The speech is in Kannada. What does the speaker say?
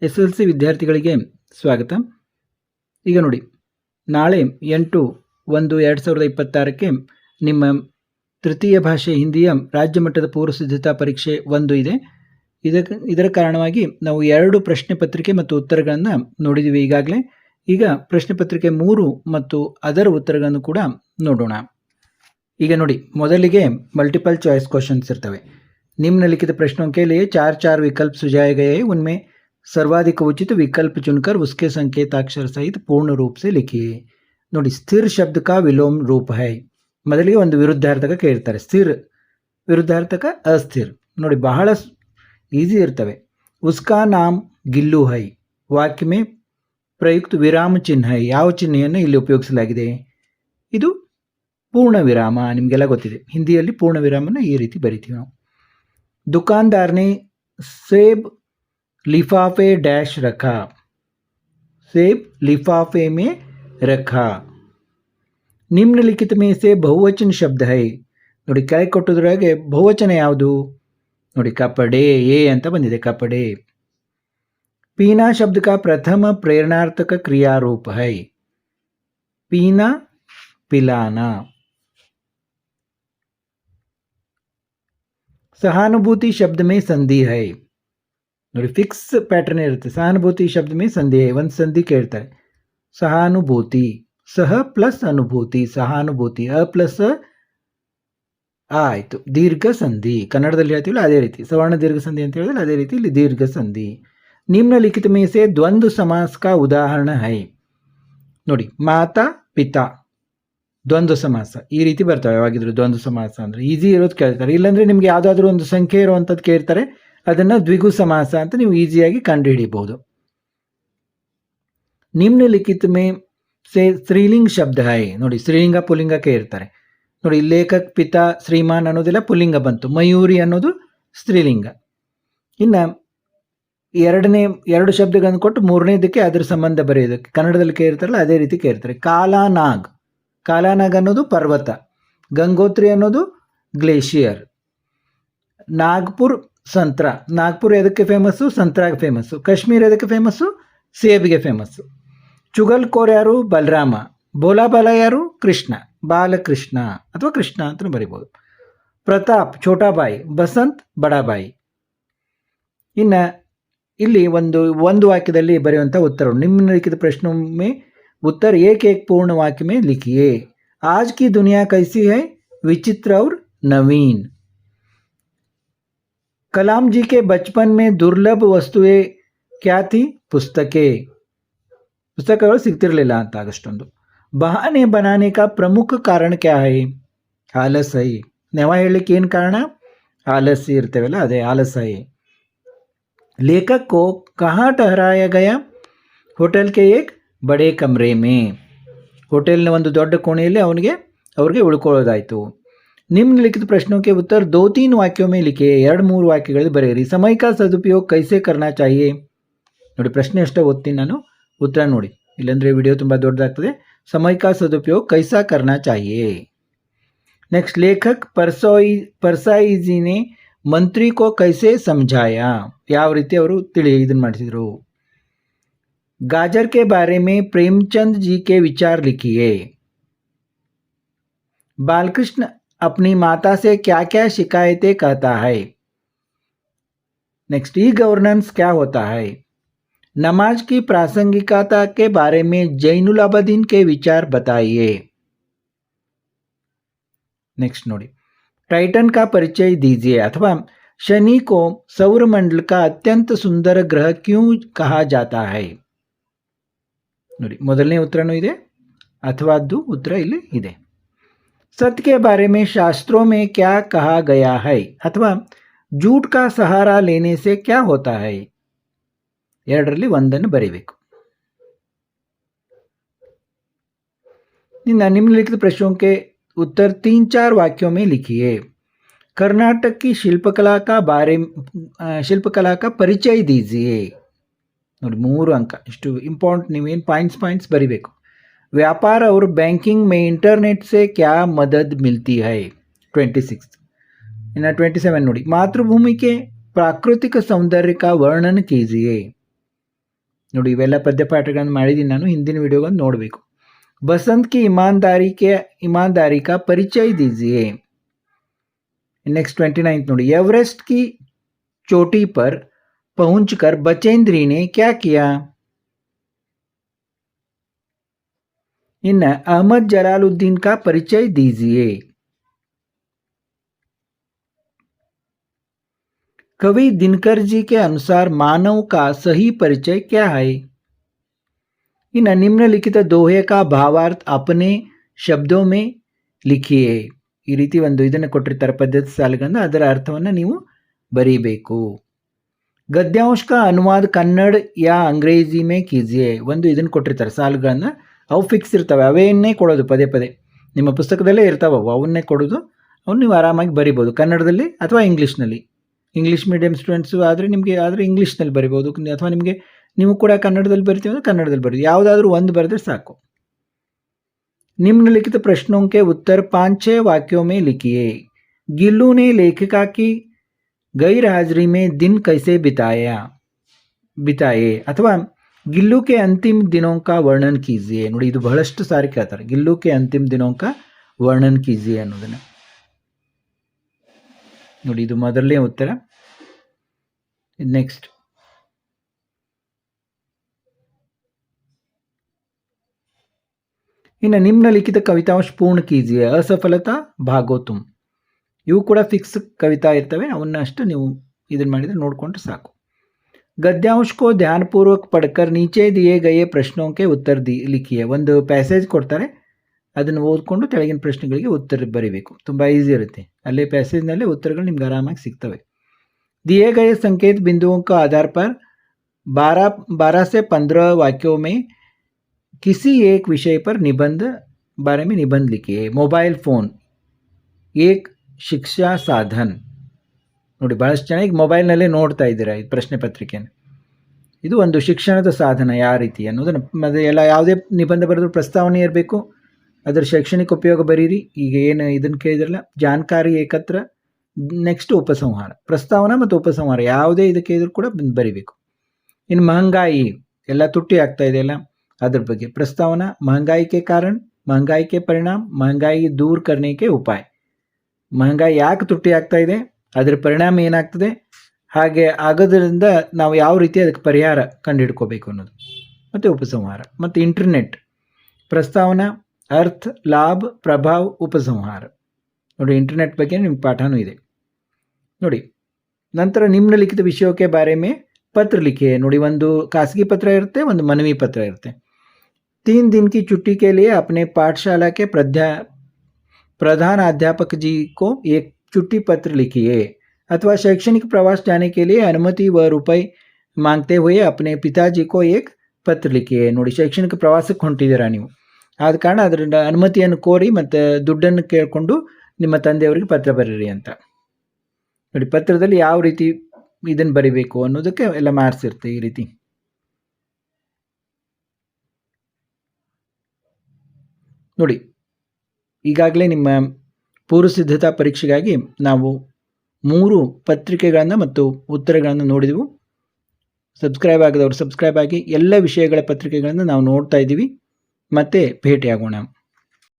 SLC ವಿದ್ಯಾರ್ಥಿಗಳಿಗೆ ಸ್ವಾಗತ. ಈಗ ನೋಡಿ, ನಾಳೆ 8/1/2026ಕ್ಕೆ ನಿಮ್ಮ ತೃತೀಯ ಭಾಷೆ ಹಿಂದಿಯ ರಾಜ್ಯ ಮಟ್ಟದ ಪೂರ್ವ ಸಿದ್ಧತಾ ಪರೀಕ್ಷೆ 1 ಇದೆ. ಇದರ ಕಾರಣವಾಗಿ ನಾವು 2 ಪ್ರಶ್ನೆ ಪತ್ರಿಕೆ ಮತ್ತು ಉತ್ತರಗಳನ್ನು ನೋಡಿದ್ದೀವಿ ಈಗಾಗಲೇ. ಈಗ ಪ್ರಶ್ನೆ ಪತ್ರಿಕೆ 3 ಮತ್ತು ಅದರ ಉತ್ತರಗಳನ್ನು ಕೂಡ ನೋಡೋಣ. ಈಗ ನೋಡಿ, ಮೊದಲಿಗೆ मल्टीपल चॉइस क्वेश्चंस इರ್ತವೆ. निम्नलिखित प्रश्नों के लिए 4 विकल्प सुझाए गए हैं. उनमें सर्वाधिक उचित विकल्प चुनकर उसके संकेताक्षर सहित पूर्ण रूप से लिखिए. ನೋಡಿ, ಸ್ಥಿರ ಶಬ್ದ का विलोम रूप है. ಮೊದಲಿಗೆ ಒಂದು ವಿರುದ್ಧಾರ್ಥಕ ಕೇಳ್ತಾರೆ. ಸ್ಥಿರ ವಿರುದ್ಧಾರ್ಥಕ ಅಸ್ಥಿರ. ನೋಡಿ, ಬಹಳ ಈಸಿ ಇರ್ತವೆ. उसका नाम गिल्लू है. ವಾಕ್ಯ में ಪ್ರಯುಕ್ತ ವಿರಾಮ ಚಿಹ್ನೆ है. ಯಾವ ಚಿಹ್ನೆಯನ್ನು ಇಲ್ಲಿ ಉಪಯೋಗಿಸಲಾಗಿದೆ? ಇದು ಪೂರ್ಣ ವಿರಾಮ. ನಿಮಗೆಲ್ಲ ಗೊತ್ತಿದೆ, ಹಿಂದಿಯಲ್ಲಿ ಪೂರ್ಣ ವಿರಾಮನ ಈ ರೀತಿ ಬರಿತೀವಿ ನಾವು. दुकानदार ने सेब लिफाफे डैश रखा. सेब लिफाफे में रखा. निम्नलिखित में से बहुवचन शब्द है. ನೋಡಿ, ಕೆಳಗೆ ಕೊಟ್ಟದ್ರಾಗೆ ಬಹುವಚನ ಯಾವುದು? ನೋಡಿ, ಕಪಡೆ. ಎ ಅಂತ ಬಂದಿದೆ, ಕಪಡೆ. पीना शब्द का प्रथम प्रेरणार्थक क्रिया रूप है. पीना, पिलाना. सहानुभूति शब्द में संधि है. ನೋಡಿ, ಫಿಕ್ಸ್ ಪ್ಯಾಟರ್ನ್ ಇರುತ್ತೆ. ಸಹಾನುಭೂತಿ ಶಬ್ದ ಮೇ ಸಂಧಿ है. ಒಂದು ಸಂಧಿ ಕೇಳ್ತಾರೆ. ಸಹಾನುಭೂತಿ, ಸಹ ಪ್ಲಸ್ ಅನುಭೂತಿ, ಸಹಾನುಭೂತಿ. ಅ ಪ್ಲಸ್ ಆ ಆಯಿತು, ದೀರ್ಘ ಸಂಧಿ. ಕನ್ನಡದಲ್ಲಿ ಹೇಳ್ತೀವಲ್ಲ ಅದೇ ರೀತಿ. ಸವರ್ಣ ದೀರ್ಘ ಸಂಧಿ ಅಂತ ಹೇಳಿದ್ರೆ ಅದೇ ರೀತಿ ಇಲ್ಲಿ ದೀರ್ಘ ಸಂಧಿ. ನಿಮ್ನಲಿಖಿತ में से द्वंद्व समास का उदाहरण है. ನೋಡಿ, ಮಾತಾ ಪಿತಾ ದ್ವಂದ್ವ ಸಮಾಸ ಈ ರೀತಿ ಬರ್ತವೆ. ಯಾವಾಗಿದ್ರು ದ್ವಂದ್ವ ಸಮಾಸ ಅಂದರೆ ಈಸಿ ಇರೋದು ಕೇಳ್ತಾರೆ. ಇಲ್ಲಾಂದರೆ ನಿಮ್ಗೆ ಯಾವುದಾದ್ರೂ ಒಂದು ಸಂಖ್ಯೆ ಇರುವಂಥದ್ದು ಕೇಳ್ತಾರೆ, ಅದನ್ನು ದ್ವಿಗು ಸಮಾಸ ಅಂತ ನೀವು ಈಸಿಯಾಗಿ ಕಂಡುಹಿಡಿಯಬಹುದು. ನಿಮ್ನಲಿಖಿತ ಮೇ ಸೇ ಸ್ತ್ರೀಲಿಂಗ ಶಬ್ದ है. ನೋಡಿ, ಸ್ತ್ರೀಲಿಂಗ ಪುಲ್ಲಿಂಗ ಕೇಳ್ತಾರೆ. ನೋಡಿ, ಲೇಖಕ್, ಪಿತಾ, ಶ್ರೀಮಾನ್ ಅನ್ನೋದೆಲ್ಲ ಪುಲ್ಲಿಂಗ ಬಂತು. ಮಯೂರಿ ಅನ್ನೋದು ಸ್ತ್ರೀಲಿಂಗ. ಇನ್ನು 2 ಶಬ್ದಗಳನ್ನು ಕೊಟ್ಟು 3ನೇದಕ್ಕೆ ಅದರ ಸಂಬಂಧ ಬರೆಯೋದಕ್ಕೆ ಕನ್ನಡದಲ್ಲಿ ಕೇಳ್ತಾರಲ್ಲ ಅದೇ ರೀತಿ ಕೇಳ್ತಾರೆ. ಕಾಲಾನಾಗ್. ಕಾಲಾನಾಗ್ ಅನ್ನೋದು ಪರ್ವತ. ಗಂಗೋತ್ರಿ ಅನ್ನೋದು ಗ್ಲೇಷಿಯರ್. ನಾಗ್ಪುರ್ ಸಂತ್ರ. ನಾಗ್ಪುರ್ ಎದಕ್ಕೆ ಫೇಮಸ್ಸು? ಸಂತ್ರಾಗೆ ಫೇಮಸ್ಸು. ಕಾಶ್ಮೀರ ಎದಕ್ಕೆ ಫೇಮಸ್ಸು? ಸೇಬಿಗೆ ಫೇಮಸ್ಸು. ಚುಗಲ್ಕೋರ್ ಯಾರು? ಬಲರಾಮ. ಬೋಲಾಬಾಲ ಯಾರು? ಕೃಷ್ಣ. ಬಾಲಕೃಷ್ಣ ಅಥವಾ ಕೃಷ್ಣ ಅಂತ ಬರಿಬೋದು. ಪ್ರತಾಪ್ ಛೋಟಾಬಾಯಿ. ಬಸಂತ್ ಬಡಾಬಾಯಿ. ಇನ್ನು ಇಲ್ಲಿ ಒಂದು ವಾಕ್ಯದಲ್ಲಿ ಬರೆಯುವಂಥ ಉತ್ತರ. निम्नलिखित प्रश्नों में उत्तर एक पूर्ण वाक्य में लिखिए. आज की दुनिया कैसी है? विचित्र और नवीन. कलाम जी के बचपन में दुर्लभ वस्तुएं क्या थी? पुस्तकें. ಪುಸ್ತಕಗಳು ಸಿಗ್ತಿರಲಿಲ್ಲ ಅಂತ ಆಗಷ್ಟೊಂದು. ಬಹಾನೆ बनाने का प्रमुख कारण क्या है? ಆಲಸ್ಯ. ನೆವ ಹೇಳಲಿಕ್ಕೆ ಏನು ಕಾರಣ? ಆಲಸ್ಯ ಇರ್ತೇವಲ್ಲ, ಅದೇ ಆಲಸ್ಯ. लेखक को कहाँ ठहराया गया? होटल के एक बड़े कमरे में. ಹೋಟೆಲ್ನ ಒಂದು ದೊಡ್ಡ ಕೋಣೆಯಲ್ಲಿ ಅವ್ರಿಗೆ ಉಳ್ಕೊಳ್ಳೋದಾಯಿತು. निम्नलिखित प्रश्नों के उत्तर 2-3 वाक्यों में लिखिए. 2-3 ವಾಕ್ಯಗಳಲ್ಲಿ ಬರೆಯಿರಿ. समय का सदुपयोग कैसे करना चाहिए? ನೋಡಿ, ಪ್ರಶ್ನೆ ಅಷ್ಟೇ ಓದ್ತೀನಿ ನಾನು, ಉತ್ತರ ನೋಡಿ, ಇಲ್ಲಾಂದರೆ ವಿಡಿಯೋ ತುಂಬ ದೊಡ್ಡದಾಗ್ತದೆ. समय का सदुपयोग कैसा करना चाहिए. नेक्स्ट, लेखक परसाई जी ने ಮಂತ್ರಿ ಕೋ ಕೈಸೆ ಸಮझाया. ಯಾವ ರೀತಿ ಅವರು ಇದನ್ನು ಮಾಡಿಸಿದರು? गाजर के बारे में प्रेमचंद जी के विचार लिखिए. बालकृष्ण अपनी माता से क्या क्या शिकायतें कहता है. नेक्स्ट, ई गवर्नेंस क्या होता है? नमाज की प्रासंगिकता के बारे में जैनुल आबदीन के विचार बताइए. नेक्स्ट नोड़ी, टाइटन का परिचय दीजिए. अथवा शनि को सौरमंडल का अत्यंत सुंदर ग्रह क्यों कहा जाता है? ನೋಡಿ, ಮೊದಲನೇ ಉತ್ತರನೂ ಇದೆ, ಅಥವಾದ್ದು ಉತ್ತರ ಇಲ್ಲಿ ಇದೆ. सत्य के बारे में शास्त्रों में क्या कहा गया है? अथवा झूठ का सहारा लेने से क्या होता है? ಎರಡರಲ್ಲಿ ಒಂದನ್ನು ಬರೀಬೇಕು. निम्नलिखित प्रश्नों के उत्तर 3-4 वाक्यों में लिखिए. कर्नाटक की शिल्पकला का परिचय दीजिए. ನೋಡಿ, 3 अंक ಇಷ್ಟು ಇಂಪಾರ್ಟೆಂಟ್. ನೀವೇನು ಪಾಯಿಂಟ್ಸ್ ಬರೀಬೇಕು. व्यापार और बैंकिंग में इंटरनेट से क्या मदद मिलती है? 26. इन्हें 27 ನೋಡಿ, मातृभूमि के प्राकृतिक सौंदर्य का वर्णन कीजिए. ನೋಡಿ, ಇವೆಲ್ಲ ಪದ್ಯಪಾಠಗಳನ್ನು ಮಾಡಿದ್ದೀನಿ ನಾನು, ಹಿಂದಿನ ವಿಡಿಯೋಗಳನ್ನು ನೋಡಬೇಕು. बसंत की ईमानदारी का परिचय दीजिए. नेक्स्ट 29 नोड़ी, एवरेस्ट की चोटी पर पहुंचकर बचेंद्री ने क्या किया? इन अहमद जलालुद्दीन का परिचय दीजिए. कवि दिनकर जी के अनुसार मानव का सही परिचय क्या है? इन निम्नलिखित दोहे का भावार्थ अपने ಶಬ್ದೋ ಮೇ ಲಿಖಿಯೇ. ಈ ರೀತಿ ಒಂದು ಇದನ್ನು ಕೊಟ್ಟಿರ್ತಾರೆ ಪದ್ಯದ ಸಾಲುಗಳನ್ನು, ಅದರ ಅರ್ಥವನ್ನು ನೀವು ಬರೀಬೇಕು. ಗದ್ಯಾಂಶ ಕಾ ಅನುವಾದ ಕನ್ನಡ ಯಾ ಅಂಗ್ರೇಜಿ ಮೇ ಕೀಜಿಯೇ. ಒಂದು ಇದನ್ನು ಕೊಟ್ಟಿರ್ತಾರೆ ಸಾಲುಗಳನ್ನು, ಅವು ಫಿಕ್ಸ್ ಇರ್ತವೆ, ಅವೇನ್ನೇ ಕೊಡೋದು ಪದೇ ಪದೇ ನಿಮ್ಮ ಪುಸ್ತಕದಲ್ಲೇ ಇರ್ತಾವೆ, ಅವನ್ನೇ ಕೊಡೋದು. ಅವನು ನೀವು ಆರಾಮಾಗಿ ಬರಿಬೋದು ಕನ್ನಡದಲ್ಲಿ ಅಥವಾ ಇಂಗ್ಲೀಷ್ನಲ್ಲಿ. ಇಂಗ್ಲೀಷ್ ಮೀಡಿಯಂ ಸ್ಟೂಡೆಂಟ್ಸು ಆದರೆ ನಿಮಗೆ ಆದರೆ ಇಂಗ್ಲೀಷ್ನಲ್ಲಿ ಬರಿಬೋದು, ಅಥವಾ ನಿಮಗೆ ನೀವು ಕೂಡ ಕನ್ನಡದಲ್ಲಿ ಬರಿತೀವಿ ಅಂದರೆ ಕನ್ನಡದಲ್ಲಿ ಬರೀತೀವಿ, ಯಾವುದಾದ್ರೂ ಒಂದು ಬರೆದ್ರೆ ಸಾಕು. निम्नलिखित प्रश्नों के उत्तर 5-6 वाक्यों में लिखिए. गिल्लू ने लेखिका की गैर हाजिरी में दिन कैसे बिताए ಅಥವಾ गिल्लू के अंतिम दिनों का वर्णन कीजिए. ನೋಡಿ, ಇದು ಬಹಳಷ್ಟು ಸಾರಿ ಕೇಳ್ತಾರೆ, गिल्लू के अंतिम दिनों का वर्णन कीजिए ಅನ್ನೋದನ್ನು. ನೋಡಿ, ಇದು ಮೊದಲನೇ ಉತ್ತರ. ನೆಕ್ಸ್ಟ್, ಇನ್ನು ನಿಮ್ನಲಿಖಿತ ಕವಿತಾಂಶ ಪೂರ್ಣ ಕೀಜಿಯೇ. ಅಸಫಲತಾ ಭಾಗೋ ತುಮ್. ಇವು ಕೂಡ ಫಿಕ್ಸ್ ಕವಿತಾ ಇರ್ತವೆ, ಅವನ್ನ ಅಷ್ಟು ನೀವು ಇದನ್ನು ಮಾಡಿದರೆ ನೋಡಿಕೊಂಡ್ರೆ ಸಾಕು. ಗದ್ಯಾಂಶ ಕೋ ಧ್ಯಾನಪೂರ್ವಕ ಪಡ್ಕರ್ ನೀಚೆ ದಿಯೇ ಗಯೇ ಪ್ರಶ್ನೋಂಕೆ ಉತ್ತರ ಲಿಖಿಯೇ. ಒಂದು ಪ್ಯಾಸೇಜ್ ಕೊಡ್ತಾರೆ, ಅದನ್ನು ಓದ್ಕೊಂಡು ಕೆಳಗಿನ ಪ್ರಶ್ನೆಗಳಿಗೆ ಉತ್ತರ ಬರೀಬೇಕು. ತುಂಬ ಈಸಿ ಇರುತ್ತೆ, ಅಲ್ಲೇ ಪ್ಯಾಸೇಜ್ನಲ್ಲೇ ಉತ್ತರಗಳು ನಿಮ್ಗೆ ಆರಾಮಾಗಿ ಸಿಗ್ತವೆ. दिए गए संकेत बिंदुओं का आधार पर 12 से 15 वाक्यों में किसी एक विषय पर बारे में निबंध लिखिए. मोबाइल फोन एक ಶಿಕ್ಷಾ ಸಾಧನ್. ನೋಡಿ, ಭಾಳಷ್ಟು ಜನ ಈಗ ಮೊಬೈಲ್ನಲ್ಲೇ ನೋಡ್ತಾ ಇದ್ದೀರಾ ಈ ಪ್ರಶ್ನೆ ಪತ್ರಿಕೆಯನ್ನು. ಇದು ಒಂದು ಶಿಕ್ಷಣದ ಸಾಧನ ಯಾವ ರೀತಿ ಅನ್ನೋದನ್ನು ಮತ್ತೆ ಎಲ್ಲ ಯಾವುದೇ ನಿಬಂಧ ಬರೆದ್ರು ಪ್ರಸ್ತಾವನೆ ಇರಬೇಕು, ಅದರ ಶೈಕ್ಷಣಿಕ ಉಪಯೋಗ ಬರೀರಿ. ಈಗ ಏನು ಇದನ್ನು ಕೇಳಿದ್ರಲ್ಲ, ಜಾನಕಾರಿ ಏಕತ್ರ, ನೆಕ್ಸ್ಟ್ ಉಪಸಂಹಾರ, ಪ್ರಸ್ತಾವನಾ ಮತ್ತು ಉಪಸಂಹಾರ ಯಾವುದೇ ಇದಕ್ಕೆ ಇದ್ರೂ ಕೂಡ ಬರಿಬೇಕು. ಇನ್ನು ಮಹಂಗಾಯಿ ಎಲ್ಲ ತುಟ್ಟಿ ಆಗ್ತಾ ಇದೆಯಲ್ಲ, ಅದ್ರ ಬಗ್ಗೆ ಪ್ರಸ್ತಾವನಾ, महंगाई के कारण, महंगाई के परिणाम, महंगाई दूर करने के उपाय. महंगाई ಯಾಕೆ ತುಟ್ಟಿ ಆಗ್ತಾ ಇದೆ, ಅದರ ಪರಿಣಾಮ ಏನಾಗ್ತದೆ, ಹಾಗೆ ಆಗೋದ್ರಿಂದ ನಾವು ಯಾವ ರೀತಿ ಅದಕ್ಕೆ ಪರಿಹಾರ ಕಂಡುಹಿಡ್ಕೋಬೇಕು ಅನ್ನೋದು, ಮತ್ತು ಉಪಸಂಹಾರ. ಮತ್ತು ಇಂಟರ್ನೆಟ್, ಪ್ರಸ್ತಾವನಾ, ಅರ್ಥ, ಲಾಭ, ಪ್ರಭಾವ, ಉಪಸಂಹಾರ. ನೋಡಿ, ಇಂಟರ್ನೆಟ್ ಬಗ್ಗೆ ನಿಮ್ಮ ಪಾಠನೂ ಇದೆ ನೋಡಿ. ನಂತರ ನಿಮ್ನಲಿಖಿತ ವಿಷಯಕ್ಕೆ ಬಾರೆ ಮೇ ಪತ್ರ ಲಿಖಿಯೇ. ನೋಡಿ, ಒಂದು ಖಾಸಗಿ ಪತ್ರ ಇರುತ್ತೆ, ಒಂದು ಮನವಿ ಪತ್ರ ಇರುತ್ತೆ. 3 दिन की छुट्टी के लिए अपने पाठशाला के प्रधान अध्यापक जी को एक छुट्टी पत्र लिखिए. अथवा शैक्षणिक प्रवास जाने के लिए अनुमति व रुपये मांगते हुए अपने पिताजी को एक पत्र लिखिए. ನೋಡಿ, ಶೈಕ್ಷಣಿಕ ಪ್ರವಾಸಕ್ಕೆ ಹೊಂಟಿದ್ದೀರಾ ನೀವು, ಆದ ಕಾರಣ ಅದರಿಂದ ಅನುಮತಿಯನ್ನು ಕೋರಿ ಮತ್ತು ದುಡ್ಡನ್ನು ಕೇಳಿಕೊಂಡು ನಿಮ್ಮ ತಂದೆಯವರಿಗೆ ಪತ್ರ ಬರೀರಿ ಅಂತ. ನೋಡಿ, ಪತ್ರದಲ್ಲಿ ಯಾವ ರೀತಿ ಇದನ್ನು ಬರಿಬೇಕು ಅನ್ನೋದಕ್ಕೆ ಎಲ್ಲ ಮಾರ್ಕ್ಸ್ ಇರುತ್ತೆ ಈ ರೀತಿ. ನೋಡಿ, ಈಗಾಗಲೇ ನಿಮ್ಮ ಪೂರ್ವ ಸಿದ್ಧತಾ ಪರೀಕ್ಷೆಗಾಗಿ ನಾವು 3 ಪತ್ರಿಕೆಗಳನ್ನು ಮತ್ತು ಉತ್ತರಗಳನ್ನು ನೋಡಿದೆವು. ಸಬ್ಸ್ಕ್ರೈಬ್ ಆಗದವರು ಸಬ್ಸ್ಕ್ರೈಬ್ ಆಗಿ. ಎಲ್ಲ ವಿಷಯಗಳ ಪತ್ರಿಕೆಗಳನ್ನು ನಾವು ನೋಡ್ತಾ ಇದ್ದೀವಿ. ಮತ್ತೆ ಭೇಟಿಯಾಗೋಣ.